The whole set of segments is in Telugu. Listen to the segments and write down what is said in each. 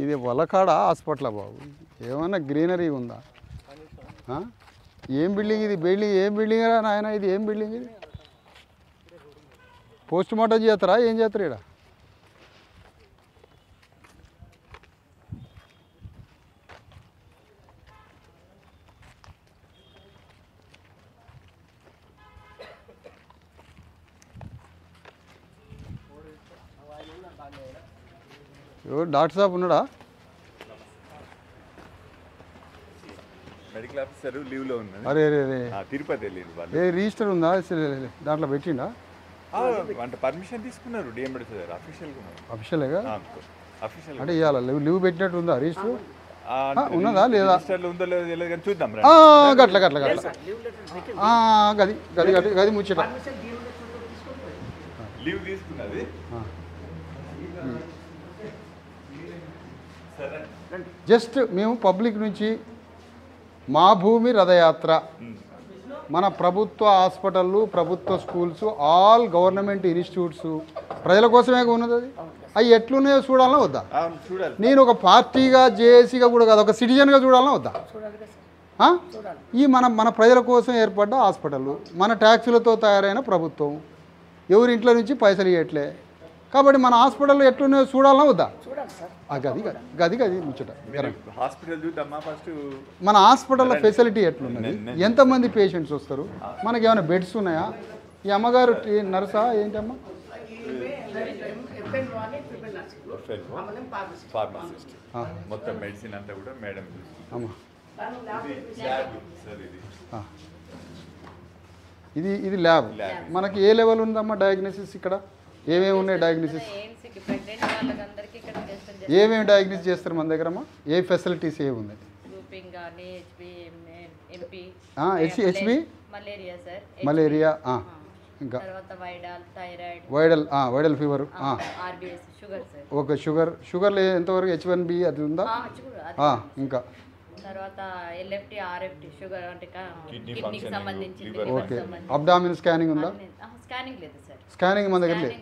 ఇది వలకాడ హాస్పిటల్ బాబు, ఏమన్నా గ్రీనరీ ఉందా? ఏం బిల్డింగ్ ఇది? బిల్డింగ్ ఏం బిల్డింగ్ రా నాయన? ఇది ఏం బిల్డింగ్ ఇది? పోస్ట్ మార్టం చేస్తారా? ఏం చేస్తారు ఇక్కడ? ఎవరు డాక్టర్ సాబ్ ఉన్నాడా? మెడికల్ ఆఫీసర్ లీవ్లో ఉన్నారు. అరే అరే అరే, తిరుపతి వెళ్ళింది వాళ్ళు. ఏ రిజిస్టర్ ఉందా దాంట్లో? పెట్టిండా? అంటే పర్మిషన్ తీసుకున్నారు డిఎండి సార్. అఫీషియల్గా అఫీషియల్ అంటే ఇవాళ లీవ్ పెట్టినట్టు ఉందా? రిజిస్టర్ ఉన్నదా లేదా? ఉందో లేదో తెలియదు కానీ చూద్దాం. గట్ల గట్ల గట్ల గది గది గది గది ముచ్చట. లీవ్ తీసుకున్నది. జస్ట్ మేము పబ్లిక్ నుంచి మా భూమి రథయాత్ర, మన ప్రభుత్వ హాస్పిటళ్ళు, ప్రభుత్వ స్కూల్స్, ఆల్ గవర్నమెంట్ ఇన్స్టిట్యూట్స్ ప్రజల కోసమే ఉన్నది. అది అవి ఎట్లున్నాయో చూడాలన్నా వద్దా? నేను ఒక పార్టీగా జేఏసీగా కూడా కాదు, ఒక సిటిజన్గా చూడాలన్నా వద్దా? ఈ మన ప్రజల కోసం ఏర్పడ్డ హాస్పిటళ్ళు, మన ట్యాక్సులతో తయారైన ప్రభుత్వం, ఎవరి ఇంట్లో నుంచి పైసలు ఇవ్వట్లే. కాబట్టి మన హాస్పిటల్లో ఎట్లున్నాయో చూడాలన్నా వద్దా? గది గది గది ముచ్చట. మన హాస్పిటల్లో ఫెసిలిటీ ఎట్లున్నది? ఎంతమంది పేషెంట్స్ వస్తారు? మనకి ఏమైనా బెడ్స్ ఉన్నాయా? ఈ అమ్మగారు నర్సా ఏంటమ్మా? మొత్తం మెడిసిన్ అంతా కూడా మేడం. ఇది ఇది ల్యాబ్. మనకి ఏ లెవెల్ ఉందమ్మా డయాగ్నోసిస్? ఇక్కడ ఏమేమి ఉన్నాయి డయాగ్నోసిస్? ఏమేమి డయాగ్నోసిస్ చేస్తారు మన దగ్గర అమ్మా? ఏ ఫెసిలిటీస్ ఏమి ఉన్నాయి? హెచ్బి, మలేరియా, ఇంకా వైడల్ ఫీవర్, ఓకే. షుగర్లో ఎంతవరకు? H1B అది ఉందా? ఇంకా ఓకే. అబ్డామిన్ స్కానింగ్ ఉందా? స్కానింగ్ మన దగ్గర లేదు.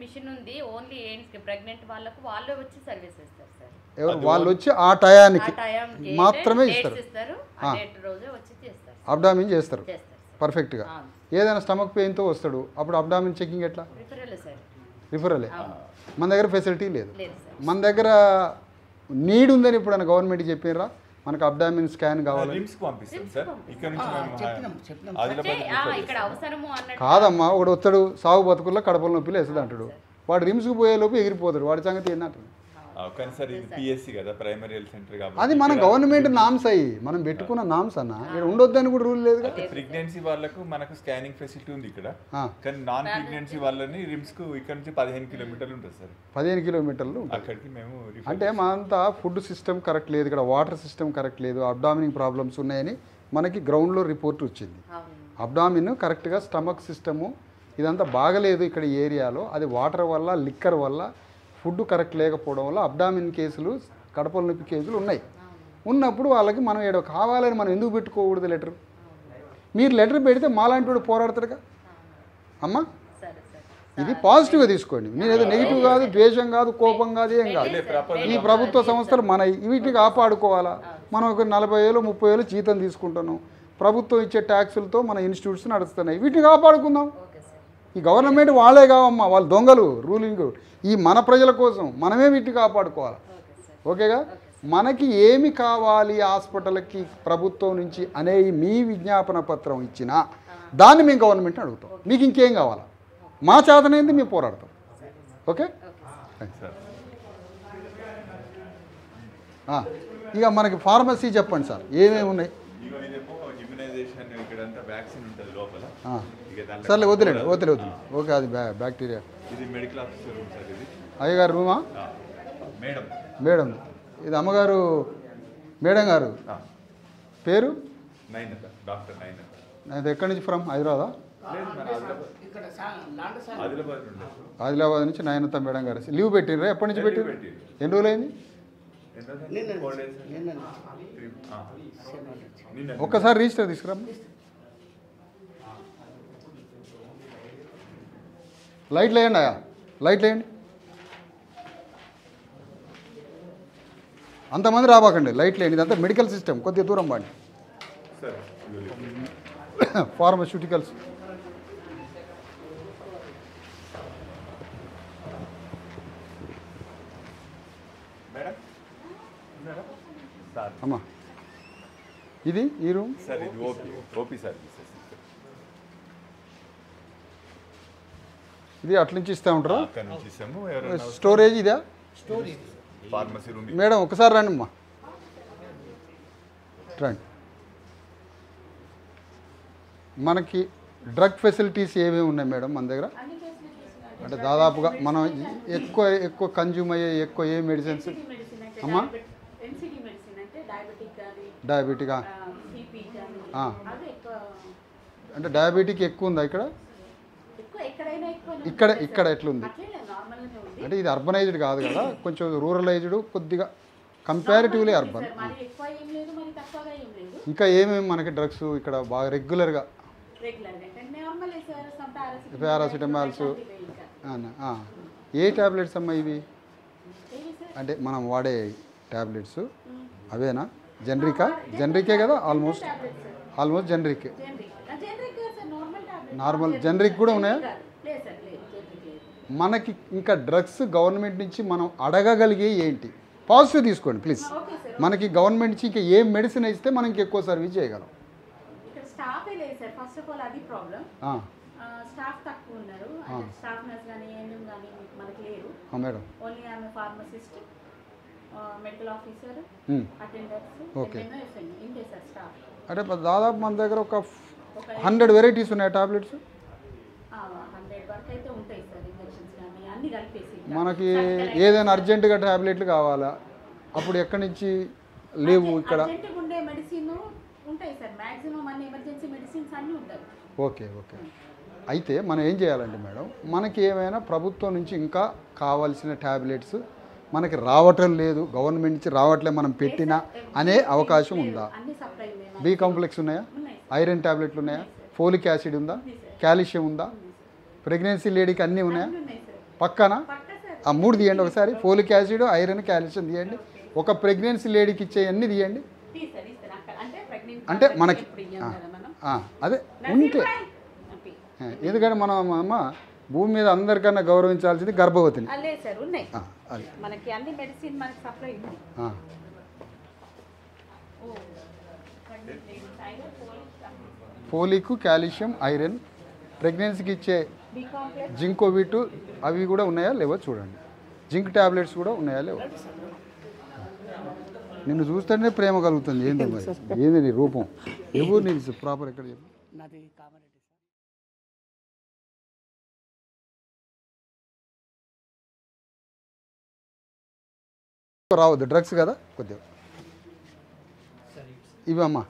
మిషన్ ఉంది, ఓన్లీ ప్రెగ్నెంట్ వాళ్ళకు వాళ్ళే వచ్చి సర్వీస్ ఇస్తారు సార్. ఎవరు? వాళ్ళు వచ్చి ఆ టయానికి మాత్రమే ఇస్తారు. అబ్డామిన్ చేస్తారు పర్ఫెక్ట్గా. ఏదైనా స్టమక్ పెయిన్తో వస్తాడు, అప్పుడు అబ్డామిన్ చెకింగ్ ఎట్లా? రిఫరలే. మన దగ్గర ఫెసిలిటీ లేదు. మన దగ్గర నీడ్ ఉందని ఎప్పుడైనా గవర్నమెంట్ చెప్పినరా మనకు అబ్డామిన్ స్కాన్ కావాలి? కాదమ్మా, ఒకడు వస్తాడు సాగు బతుకుల్లో కడపల నొప్పిలో వేస్తుంది అంటాడు, వాడు రిమ్స్కి పోయే లోపు ఎగిరిపోతాడు, వాడి సంగతి ఏంటంటాడు? అది మన గవర్నమెంట్ నామ్స్ అయ్యి మనం పెట్టుకున్న నామ్స్ అన్న. ఇక్కడ ఉండొద్దని కూడా రూల్ లేదు కదా. ప్రెగ్నెన్సీ వాళ్ళకు మనకు స్కానింగ్ ఫెసిలిటీ ఉంది ఇక్కడ, కానీ నాన్ ప్రెగ్నెన్సీ వాళ్ళని రిమ్స్ కు ఇక్కడ నుంచి 15 కిలోమీటర్లు ఉంటుంది సార్. 15 కిలోమీటర్లు అక్కడికి మేము. అంటే మనంతా ఫుడ్ సిస్టమ్ కరెక్ట్ లేదు, ఇక్కడ వాటర్ సిస్టమ్ కరెక్ట్ లేదు, అబ్డామినింగ్ ప్రాబ్లమ్స్ ఉన్నాయని మనకి గ్రౌండ్లో రిపోర్ట్ వచ్చింది. అబ్డామిన్ కరెక్ట్గా స్టమక్ సిస్టము ఇదంతా బాగలేదు ఇక్కడ ఈ ఏరియాలో. అది వాటర్ వల్ల, లిక్కర్ వల్ల, ఫుడ్ కరెక్ట్ లేకపోవడం వల్ల అబ్డామిన్ కేసులు, కడపల నొప్పి కేసులు ఉన్నాయి. ఉన్నప్పుడు వాళ్ళకి మనం ఏడో కావాలని మనం ఎందుకు పెట్టుకోకూడదు లెటర్? మీరు లెటర్ పెడితే మాలాంటి వాడు పోరాడతాడుగా అమ్మా. ఇది పాజిటివ్గా తీసుకోండి. నేను ఏదో నెగిటివ్ కాదు, ద్వేషం కాదు, కోపం కాదు, ఏం కాదు. ఈ ప్రభుత్వ సంస్థలు మన వీటిని కాపాడుకోవాలా? మనం ఒక 40,000 30,000 జీతం తీసుకుంటున్నాం, ప్రభుత్వం ఇచ్చే ట్యాక్సులతో మన ఇన్స్టిట్యూట్స్ నడుస్తున్నాయి, వీటిని కాపాడుకుందాం. ఈ గవర్నమెంట్ వాళ్ళే కావమ్మా, వాళ్ళు దొంగలు రూలింగ్. ఈ మన ప్రజల కోసం మనమే వీటిని కాపాడుకోవాలి. ఓకేగా? మనకి ఏమి కావాలి హాస్పిటల్కి ప్రభుత్వం నుంచి అనే మీ విజ్ఞాపన పత్రం ఇచ్చినా దాన్ని మేము గవర్నమెంట్ అడుగుతాం. మీకు ఇంకేం కావాలా? మా చేతనైంది మేము పోరాడతాం. ఓకే. ఇక మనకి ఫార్మసీ చెప్పండి సార్, ఏమేమి ఉన్నాయి? సర్లే వదిలేండి వదిలేదు. ఓకే, అది బ్యాక్టీరియా. అయ్యగారు రూమా? మేడం. ఇది అమ్మగారు మేడం గారు. పేరు? అది ఎక్కడి నుంచి? ఫ్రమ్ హైదరాబాదా? ఆదిలాబాద్ నుంచి నయనత మేడం గారు. లీవ్ పెట్టిర్రా? ఎప్పటి నుంచి పెట్టిర్రు? ఎన్ని రోజులైంది? ఒక్కసారి రిజిస్టర్ తీసుకురా. లైట్లు వేయండి అయ్యా, లైట్లు వేయండి. అంతమంది రాబాకండి, లైట్లు వేయండి. ఇదంతా మెడికల్ సిస్టమ్, కొద్దిగా దూరం పండి. ఫార్మస్యూటికల్స్. అమ్మా ఇది ఈ రూమ్ సార్, ఇది ఓపీ సర్వీసెస్. ఇది అట్ల నుంచి ఇస్తూ ఉంటారా? అక్కడ నుంచి ఇస్తాము. ఎవరైనా స్టోరేజ్ ఇదా? Pharmacy room. మేడం ఒకసారి రండి అమ్మా, రండి. మనకి డ్రగ్ ఫెసిలిటీస్ ఏమేమి ఉన్నాయి మేడం మన దగ్గర? అంటే దాదాపుగా మనం ఎక్కువ కన్జ్యూమ్ అయ్యే ఎక్కువ ఏ మెడిసిన్స్ అమ్మా? డయాబెటిక్ అంటే డయాబెటిక్ ఎక్కువ ఉందా ఇక్కడ? ఇక్కడ ఎట్లుంది అంటే ఇది అర్బనైజ్డ్ కాదు కదా, కొంచెం రూరలైజ్డ్, కొద్దిగా కంపారిటివ్లీ అర్బన్. ఇంకా ఏమేమి మనకి డ్రగ్స్ ఇక్కడ బాగా రెగ్యులర్గా? పారాసిటమాల్స్. ఏ ట్యాబ్లెట్స్ అమ్మా ఇవి? అంటే మనం వాడే ట్యాబ్లెట్స్ అవేనా? జనరికే కదా? Almost generic. నార్మల్ జనరిక్ కూడా ఉన్నాయా? మనకి ఇంకా డ్రగ్స్ గవర్నమెంట్ నుంచి మనం అడగగలిగే ఏంటి? పాజిటివ్ తీసుకోండి ప్లీజ్. మనకి గవర్నమెంట్ నుంచి ఇంకా ఏ మెడిసిన్ ఇస్తే మనం ఎక్కువ సర్వీస్ చేయగలం? Madam okay. అంటే దాదాపు మన దగ్గర ఒక 100 వెరైటీస్ ఉన్నాయి టాబ్లెట్స్. మనకి ఏదైనా అర్జెంటుగా టాబ్లెట్లు కావాలా, అప్పుడు ఎక్కడి నుంచి లేవు ఇక్కడ? ఓకే. అయితే మనం ఏం చేయాలంటే మేడం, మనకి ఏమైనా ప్రభుత్వం నుంచి ఇంకా కావాల్సిన టాబ్లెట్స్ మనకి రావటం లేదు, గవర్నమెంట్ నుంచి రావట్లే, మనం పెట్టినా అనే అవకాశం ఉందా? బి కాంప్లెక్స్ ఉన్నాయా? ఐరన్ టాబ్లెట్లు ఉన్నాయా? ఫోలిక్ యాసిడ్ ఉందా? కాల్షియం ఉందా? ప్రెగ్నెన్సీ లేడీకి అన్నీ ఉన్నాయా? పక్కన ఆ 3 తీయండి ఒకసారి. ఫోలిక్ యాసిడ్, ఐరన్, కాల్షియం తీయండి. ఒక ప్రెగ్నెన్సీ లేడీకి ఇచ్చే అన్నీ తీయండి. అంటే మనకి అదే ఉంటే, ఎందుకంటే మనం అమ్మ భూమి మీద అందరికన్నా గౌరవించాల్సింది గర్భవతిని. ఫోలిక్, కాల్షియం, ఐరన్, ప్రెగ్నెన్సీకి ఇచ్చే జింకోవిట్ అవి కూడా ఉన్నాయా లేవో చూడండి. జింక్ టాబ్లెట్స్ కూడా ఉన్నాయా లేవో? నిన్ను చూస్తేనే ప్రేమ కలుగుతుంది. ఏంది మరి ఏంది నీ రూపం? ఎవరు నీ ప్రాపర్ ఎక్కడ చెప్పు? రావద్దు డ్రగ్స్ కదా కొద్దిగా. ఇవి అమ్మా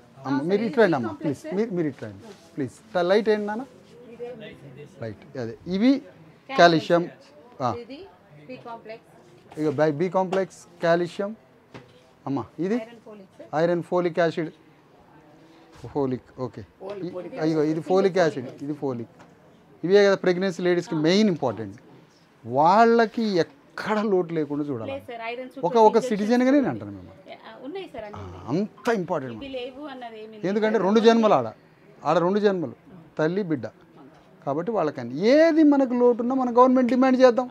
మీరు ఇట్రండి అమ్మా ప్లీజ్, మీరు ఇట్రండి ప్లీజ్. లైట్ ఏంటి నాన్న? లైట్ అదే. ఇవి కాల్షియం, ఇక బి కాంప్లెక్స్, కాల్షియం అమ్మా. ఇది iron, folic acid, folic okay. అయ్యో ఇది ఫోలిక్ యాసిడ్, ఇది ఫోలిక్. ఇవే కదా ప్రెగ్నెన్సీ లేడీస్కి మెయిన్ ఇంపార్టెంట్. వాళ్ళకి ఎక్కడ లోటు లేకుండా చూడాలి. ఒక సిటిజన్గా నేను అంటాను మేము, అంత ఇంపార్టెంట్. ఎందుకంటే 2 జన్మలు ఆడ 2 జన్మలు, తల్లి బిడ్డ. కాబట్టి వాళ్ళకని ఏది మనకు లోటు ఉన్నా మన గవర్నమెంట్ డిమాండ్ చేద్దాం.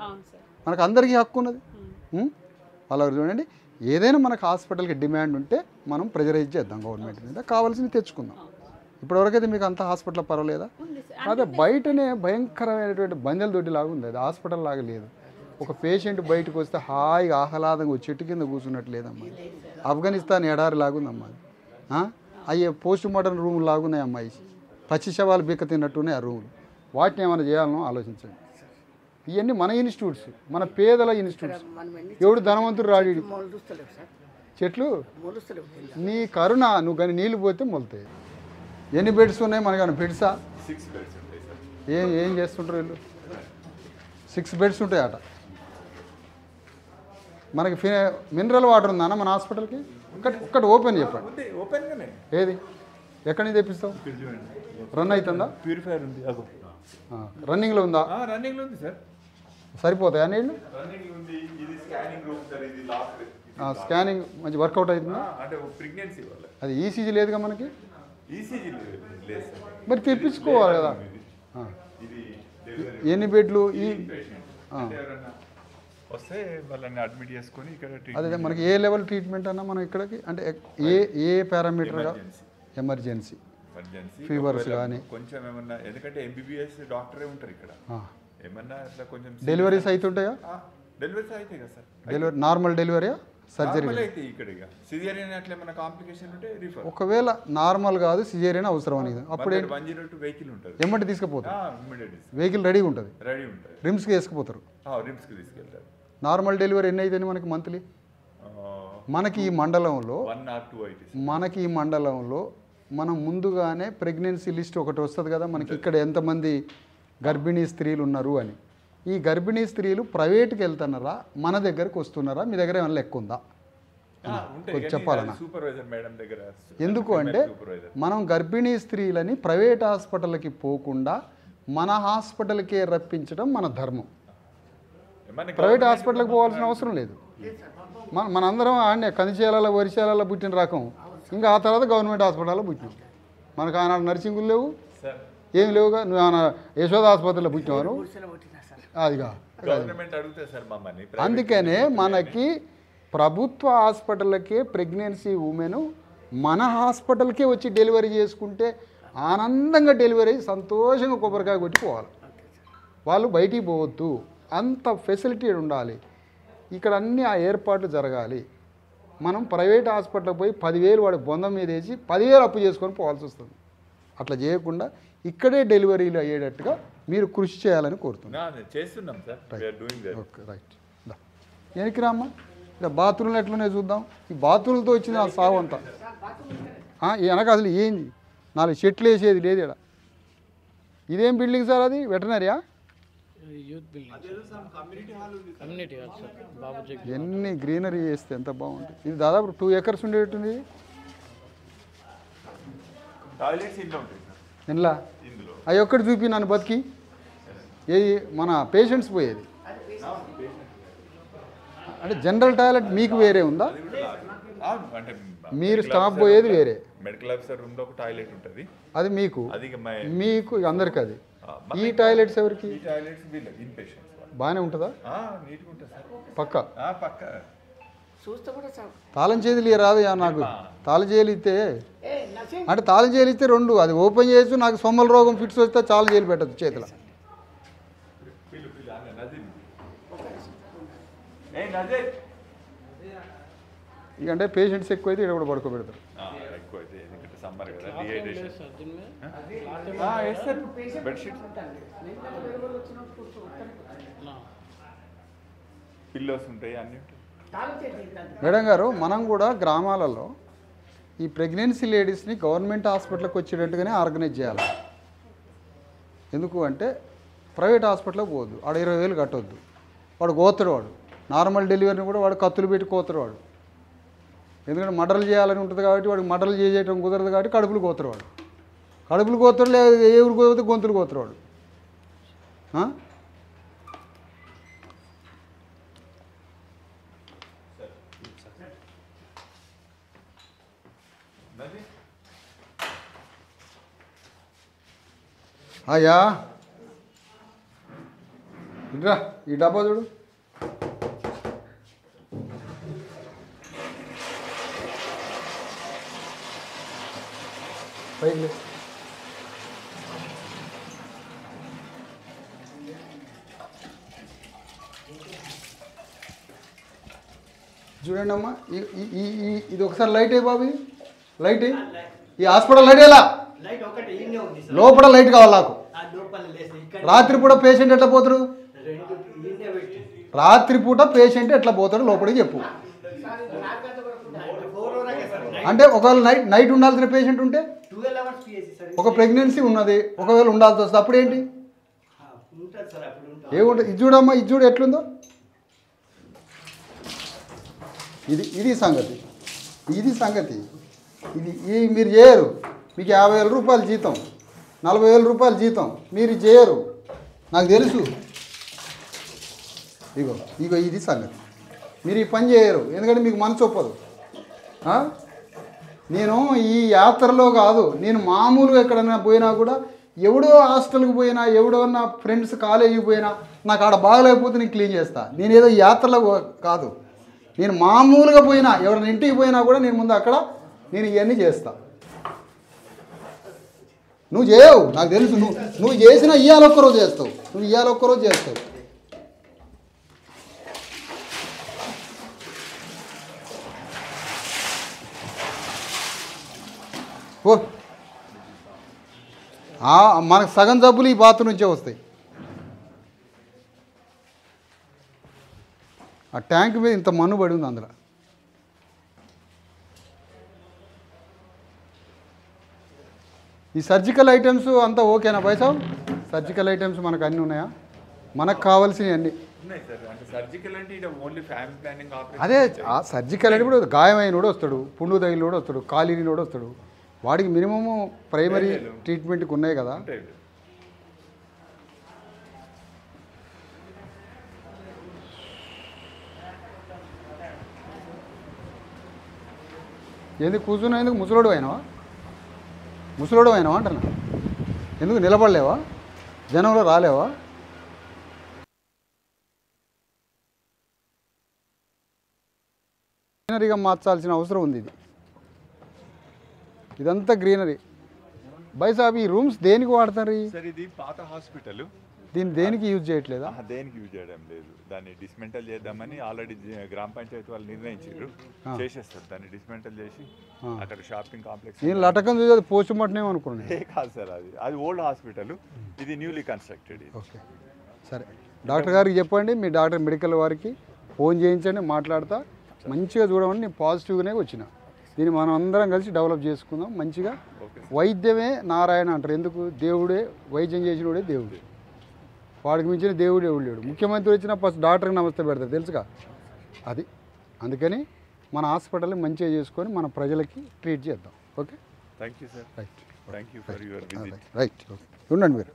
మనకు అందరికీ హక్కు ఉన్నది. వాళ్ళ చూడండి, ఏదైనా మనకు హాస్పిటల్కి డిమాండ్ ఉంటే మనం ప్రెజరైజ్ చేద్దాం గవర్నమెంట్ మీద, కావాల్సింది తెచ్చుకుందాం. ఇప్పటివరకైతే మీకు అంత హాస్పిటల్ పర్వాలేదా? అదే బయటనే భయంకరమైనటువంటి బందెల దొడ్డి లాగా ఉంది, అది హాస్పిటల్ లాగా లేదు. ఒక పేషెంట్ బయటకు వస్తే హాయిగా ఆహ్లాదంగా చెట్టు కింద కూర్చున్నట్టు లేదమ్మా. ఆఫ్ఘనిస్తాన్ ఎడారి లాగుందమ్మా. అయ్యే పోస్ట్ మార్టం రూమ్ లాగున్నాయి అమ్మాయి, పచ్చి శవాలు బీక్క తిన్నట్టున్నాయి ఆ రూములు. వాటిని ఏమైనా చేయాలనో ఆలోచించండి. ఇవన్నీ మన ఇన్స్టిట్యూట్స్, మన పేదల ఇన్స్టిట్యూట్స్. ఎవడు ధనవంతుడు రాడి చెట్లు నీ కరుణ, నువ్వు కానీ నీళ్ళు పోతే మొలుతాయి. ఎన్ని బెడ్స్ ఉన్నాయి మనకన్నా? బెడ్సా? 6 బెడ్స్ ఉంటాయి సార్. ఏం చేస్తుంటారు వీళ్ళు? 6 బెడ్స్ ఉంటాయి అట. మనకి మినరల్ వాటర్ ఉందా మన హాస్పిటల్కి? ఒక్కటి ఓపెన్ చెప్పండి. ఓపెన్గానే. ఏది? ఎక్కడి నుంచి తెప్పిస్తావు? రన్ అవుతుందా? ప్యూరిఫైర్ ఉంది. రన్నింగ్లో ఉందా? రన్నింగ్లో ఉంది సార్. సరిపోతాయా నీళ్ళు? రన్నింగ్ ఉంది. ఇది స్కానింగ్ రూమ్ సార్. ఇది లాస్ట్ స్కానింగ్ మంచి వర్కౌట్ అవుతుందా? అంటే ప్రెగ్నెన్సీ వల్ల. అది ఈసీజీ లేదుగా మనకి. ఈసీజీ లేదు సార్. మరి తెప్పించుకోవాలి కదా. ఇది ఎన్ని బెడ్లు? ఈ ఎవరన్నా వస్తే వాళ్ళని అడ్మిట్ చేసుకొని ఇక్కడ అదే మనకి ఏ లెవెల్ ట్రీట్మెంట్ అన్నా మనం ఇక్కడికి అంటే ఏ పారామీటర్గా? ఎమర్జెన్సీ ఫీవర్స్ కానీ కొంచెం ఏమన్నా, ఎందుకంటే ఎంబీబీఎస్ డాక్టరే ఉంటారు ఇక్కడ. ఏమన్నా అట్లా కొంచెం డెలివరీస్ అవుతుంటాయా? డెలివరీస్ అవుతాయి కదా సార్. డెలివరీ నార్మల్ డెలివరీయా సర్జరీ అయితే ఇక్కడ సిజేరియన్ అట్లా ఏమైనా కాంప్లికేషన్ ఉంటే రిఫర్. ఒకవేళ నార్మల్ కాదు సిజేరియన్ అవసరం అనేది అప్పుడు 102 వెహికల్ ఉంటుంది. ఎమ్మటి తీసుకుపోతారు. ఇమ్మీడియట్ వెహికల్ రెడీగా ఉంటుంది. రెడీ ఉంటుంది. రిమ్స్కి వేసుకుపోతారు. రిమ్స్కి తీసుకెళ్తారు. నార్మల్ డెలివరీ ఎన్ని అయితే మనకి మంత్లీ? మనకి ఈ మండలంలో 1 or 2 అయితే మనకి ఈ మండలంలో మనం ముందుగానే ప్రెగ్నెన్సీ లిస్ట్ ఒకటి వస్తుంది కదా మనకి, ఇక్కడ ఎంతమంది గర్భిణీ స్త్రీలు ఉన్నారు అని. ఈ గర్భిణీ స్త్రీలు ప్రైవేట్కి వెళ్తున్నారా మన దగ్గరకు వస్తున్నారా? మీ దగ్గర ఏమైనా లెక్క ఉందా? చెప్పాలన్నా. సూపర్వైజర్ మేడం దగ్గర. ఎందుకు అంటే మనం గర్భిణీ స్త్రీలని ప్రైవేట్ హాస్పిటల్కి పోకుండా మన హాస్పిటల్కే రప్పించడం మన ధర్మం. ప్రైవేట్ హాస్పిటల్కి పోవాల్సిన అవసరం లేదు. మనందరం ఆడనే కందిచేయాల వరిచేయాల పుట్టిన రకం. ఇంకా ఆ తర్వాత గవర్నమెంట్ హాస్పిటల్లో పుట్టినాం. మనకు ఆనాడు నర్సింగులు లేవు, ఏమి లేవుగా. నువ్వు ఆనా యశోద ఆసుపత్రిలో పుట్టినావు అదిగా. అందుకనే మనకి ప్రభుత్వ హాస్పిటల్కే ప్రెగ్నెన్సీ ఉమెన్ మన హాస్పిటల్కే వచ్చి డెలివరీ చేసుకుంటే ఆనందంగా డెలివరీ సంతోషంగా కొబ్బరికాయ కొట్టిపోవాలి. వాళ్ళు బయటికి పోవద్దు, అంత ఫెసిలిటీ ఉండాలి. ఇక్కడ అన్నీ ఆ ఏర్పాట్లు జరగాలి. మనం ప్రైవేట్ హాస్పిటల్కి పోయి 10,000 వాడి బొందం మీద వేసి 10,000 అప్పు చేసుకొని పోవాల్సి వస్తుంది. అట్లా చేయకుండా ఇక్కడే డెలివరీలు అయ్యేటట్టుగా మీరు కృషి చేయాలని కోరుతున్నాను. చేస్తున్నాం సార్. Okay right. వెనక్కి రామ్మా. ఇలా బాత్రూమ్లు ఎట్లున్నాయి చూద్దాం. ఈ బాత్రూమ్లతో వచ్చింది ఆ సాగు అంతా. వెనక అసలు ఏంది 4 చెట్లు వేసేది లేదు ఇక్కడ. ఇదేం బిల్డింగ్ సార్? అది వెటనరీయా? ఎన్ని గ్రీనరీ చేస్తే ఎంత బాగుంటుంది. ఇది దాదాపు 2 acres ఉండేటుంది. ఇంట్లో అవి ఒక్కటి చూపి నన్ను బతికి ఏది మన పేషెంట్స్ పోయేది అంటే జనరల్ టాయిలెట్ మీకు వేరే ఉందా? మీరు స్టాఫ్ పోయేది వేరే. మెడికల్ ఆఫీసర్ రూమ్ లో ఒక టాయిలెట్ ఉంటుంది. అది మీకు అందరికి. అది ఈ టాయిలెట్స్ ఎవరికి? ఈ టాయిలెట్స్ ఇన్ పేషెంట్స్ బాగానే ఉంటుందా? నీట్గా ఉంటుంది సార్. పక్క తాళం చేతులు రాదు నాకు. తాళం చేయలు ఇస్తే అంటే తాళం చేయలు ఇస్తే 2 అది ఓపెన్ చేసి నాకు సొమ్మల రోగం ఫిట్స్ వస్తే చాలా చేయలు పెట్టదు చేతుల. ఇకంటే పేషెంట్స్ ఎక్కువైతే ఇక్కడ కూడా పడుకోబెడతారు. పిల్లోస్ ఉంటాయి, అన్నీ ఉంటాయి. మేడం గారు, మనం కూడా గ్రామాలలో ఈ ప్రెగ్నెన్సీ లేడీస్ని గవర్నమెంట్ హాస్పిటల్కి వచ్చేటట్టుగానే ఆర్గనైజ్ చేయాలి. ఎందుకు అంటే ప్రైవేట్ హాస్పిటల్కి పోవద్దు, ఆడ 20,000 కట్టవద్దు. వాడు కోతాడు. వాడు నార్మల్ డెలివరీని కూడా వాడు కత్తులు పెట్టి కోతాడు వాడు. ఎందుకంటే మర్డర్లు చేయాలని ఉంటుంది కాబట్టి వాడికి మర్డర్లు చేయటం కుదరదు కాబట్టి కడుపులు కోతాడు వాడు. కడుపులు కోతాడు, లేదా ఏ ఊరు కోతే గొంతులు కోతాడు వాడు. అయ్యా ఇట్రా, ఈ డబ్బా చూడు. పైకి చూడండి అమ్మా, ఇది ఒకసారి లైట్ అయ్యి బాబు, లైట్ అయ్యి. ఈ హాస్పిటల్ లైట్ అయ్యేలా లోపల లైట్ కావాలి నాకు. రాత్రిపూట పేషెంట్ ఎట్లా పోతారు? రాత్రిపూట పేషెంట్ ఎట్లా పోతాడు లోపలికి చెప్పు. అంటే ఒకవేళ నైట్ ఉండాల్సిన పేషెంట్ ఉంటే, ఒక ప్రెగ్నెన్సీ ఉన్నది ఒకవేళ ఉండాల్సి వస్తుంది, అప్పుడు ఏంటి? ఏముంటుంది? ఇది చూడమ్మా, ఇది చూడు ఎట్లుందో. ఇది సంగతి. ఇది మీరు చేయరు. మీకు 50,000 రూపాయలు జీతం, 40,000 రూపాయలు జీతం, మీరు ఇది చేయరు, నాకు తెలుసు. ఇగో ఇగో ఇది సంగతి, మీరు ఈ పని చేయరు ఎందుకంటే మీకు మనసు ఒప్పదు. నేను ఈ యాత్రలో కాదు, నేను మామూలుగా ఎక్కడైనా పోయినా కూడా, ఎవడో హాస్టల్కి పోయినా, ఎవడో నా ఫ్రెండ్స్ కాలేజీకి పోయినా, నాకు ఆడ బాగలేకపోతే నేను క్లీన్ చేస్తా. నేను ఏదో యాత్రలో కాదు, నేను మామూలుగా పోయినా, ఎవరైనా ఇంటికి పోయినా కూడా నేను ముందు అక్కడ నేను ఇవన్నీ చేస్తా. నువ్వు చేయవు, నాకు తెలుసు. నువ్వు చేసినా ఇవాళ ఒక్కరోజు చేస్తావు, నువ్వు ఇవాళ ఒక్కరోజు చేస్తావు. ఓ మనకు సగం జబ్బులు ఈ బాతు నుంచే వస్తాయి. ఆ ట్యాంక్ మీద ఇంత మన్ను పడి ఉంది అందులో. ఈ సర్జికల్ ఐటమ్స్ అంతా ఓకేనా పైసా? సర్జికల్ ఐటమ్స్ మనకు అన్నీ ఉన్నాయా? మనకు కావాల్సినవి అన్నీ ఉన్నాయి సార్. అంటే సర్జికల్ అంటే ఇక ఓన్లీ ఫ్యామిలీ ప్లానింగ్ ఆపరేషన్. అదే ఆ సర్జికల్ అంటే ఇప్పుడు గాయమైనోడు వస్తాడు, పుండు తగిలినోడు వస్తాడు, కాలినోడు వస్తాడు, వాడికి మినిమము ప్రైమరీ ట్రీట్మెంట్కి ఉన్నాయి కదా. ఎందుకు కూర్చున్నా? ఎందుకు ముసలోడు అయినావా? ముసలోడు అయినావా అంటున్నా. ఎందుకు నిలబడలేవా? జనంలో రాలేవా? గ్రీనరీగా మార్చాల్సిన అవసరం ఉంది. ఇదంతా గ్రీనరీ. బైసాబ్ ఈ రూమ్స్ దేనికి వాడతారు? సార్ ఇది పాత హాస్పిటల్, దీన్ని దేనికి యూజ్ చేయట్లేదా? దేనికి యూజ్ చేయడం లేదు. దాన్ని డిస్మెంటల్ చేద్దామని ఆల్రెడీ గ్రామ పంచాయతీ వాళ్ళు నిర్ణయించారు, చేసేస్తారు. దాన్ని డిస్మెంటల్ చేసి అక్కడ షాపింగ్ కాంప్లెక్స్. నేను లటకం చూసి పోస్ట్ మార్టం అనుకున్నాను. కాదు సార్, అది ఓల్డ్ హాస్పిటల్, ఇది న్యూలీ కన్స్ట్రక్టెడ్. ఓకే సరే, డాక్టర్ గారికి చెప్పండి, మీ డాక్టర్ మెడికల్ వారికి ఫోన్ చేయించండి, మాట్లాడతా. మంచిగా చూడమని నేను పాజిటివ్గానే వచ్చిన. దీన్ని మనం అందరం కలిసి డెవలప్ చేసుకుందాం మంచిగా. వైద్యమే నారాయణ అంటారు. ఎందుకు? దేవుడే వైద్యం చేసినోడే దేవుడే, వాడికి మించిన దేవుడు ఎవడు లేడు. ముఖ్యమంత్రి వచ్చినా ఫస్ట్ డాక్టర్కి నమస్తే పెడతారు, తెలుసుగా అది. అందుకని మన హాస్పిటల్ని మంచిగా చేసుకొని మన ప్రజలకి ట్రీట్ చేద్దాం. Okay, thank you sir. Right, thank you for your visit. Right, okay, ఉండండి మీరు.